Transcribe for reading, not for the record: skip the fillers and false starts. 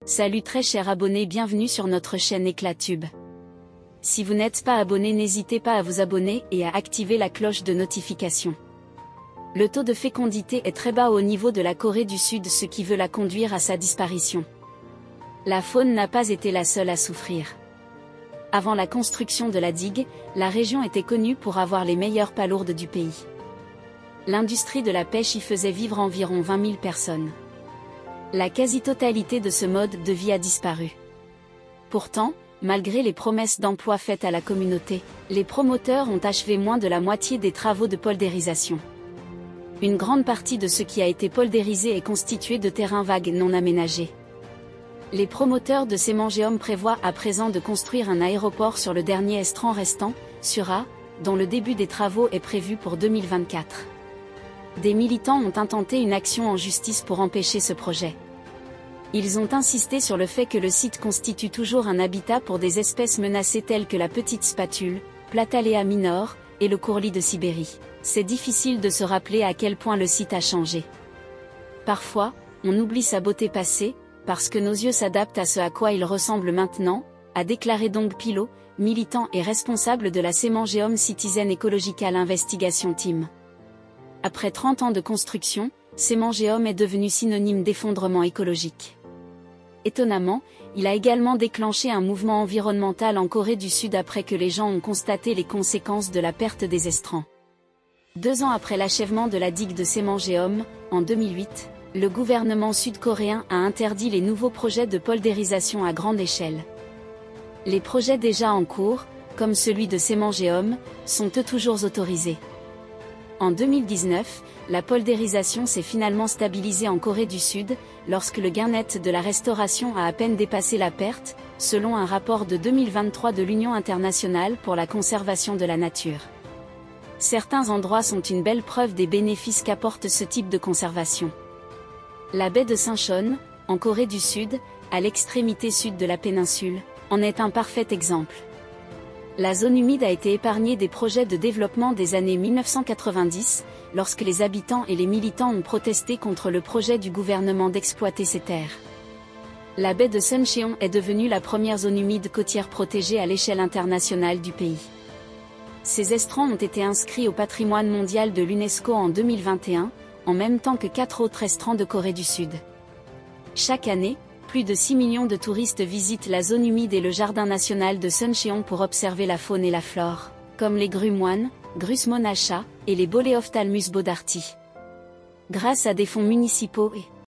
Salut très chers abonnés, bienvenue sur notre chaîne Éclatube. Si vous n'êtes pas abonné, n'hésitez pas à vous abonner et à activer la cloche de notification. Le taux de fécondité est très bas au niveau de la Corée du Sud, ce qui veut la conduire à sa disparition. La faune n'a pas été la seule à souffrir. Avant la construction de la digue, la région était connue pour avoir les meilleures palourdes du pays. L'industrie de la pêche y faisait vivre environ 20 000 personnes. La quasi-totalité de ce mode de vie a disparu. Pourtant, malgré les promesses d'emploi faites à la communauté, les promoteurs ont achevé moins de la moitié des travaux de poldérisation. Une grande partie de ce qui a été poldérisé est constituée de terrains vagues non aménagés. Les promoteurs de Semangéom prévoient à présent de construire un aéroport sur le dernier estran restant, Sura, dont le début des travaux est prévu pour 2024. Des militants ont intenté une action en justice pour empêcher ce projet. Ils ont insisté sur le fait que le site constitue toujours un habitat pour des espèces menacées telles que la petite spatule, Platalea minor, et le courlis de Sibérie. C'est difficile de se rappeler à quel point le site a changé. Parfois, on oublie sa beauté passée, parce que nos yeux s'adaptent à ce à quoi il ressemble maintenant, a déclaré Dong Pilo, militant et responsable de la Semangéom Citizen Ecological Investigation Team. Après 30 ans de construction, Semangéom est devenu synonyme d'effondrement écologique. Étonnamment, il a également déclenché un mouvement environnemental en Corée du Sud après que les gens ont constaté les conséquences de la perte des estrans. 2 ans après l'achèvement de la digue de Semangéom, en 2008, le gouvernement sud-coréen a interdit les nouveaux projets de poldérisation à grande échelle. Les projets déjà en cours, comme celui de Semangéom, sont eux toujours autorisés. En 2019, la poldérisation s'est finalement stabilisée en Corée du Sud, lorsque le gain net de la restauration a à peine dépassé la perte, selon un rapport de 2023 de l'Union internationale pour la conservation de la nature. Certains endroits sont une belle preuve des bénéfices qu'apporte ce type de conservation. La baie de Sinchon, en Corée du Sud, à l'extrémité sud de la péninsule, en est un parfait exemple. La zone humide a été épargnée des projets de développement des années 1990, lorsque les habitants et les militants ont protesté contre le projet du gouvernement d'exploiter ces terres. La baie de Suncheon est devenue la première zone humide côtière protégée à l'échelle internationale du pays. Ces estrans ont été inscrits au patrimoine mondial de l'UNESCO en 2021, en même temps que 4 autres estrans de Corée du Sud. Chaque année, plus de 6 millions de touristes visitent la zone humide et le jardin national de Suncheon pour observer la faune et la flore, comme les grues moines, Grus monacha, et les Boleophthalmus bodarti. Grâce à des fonds municipaux et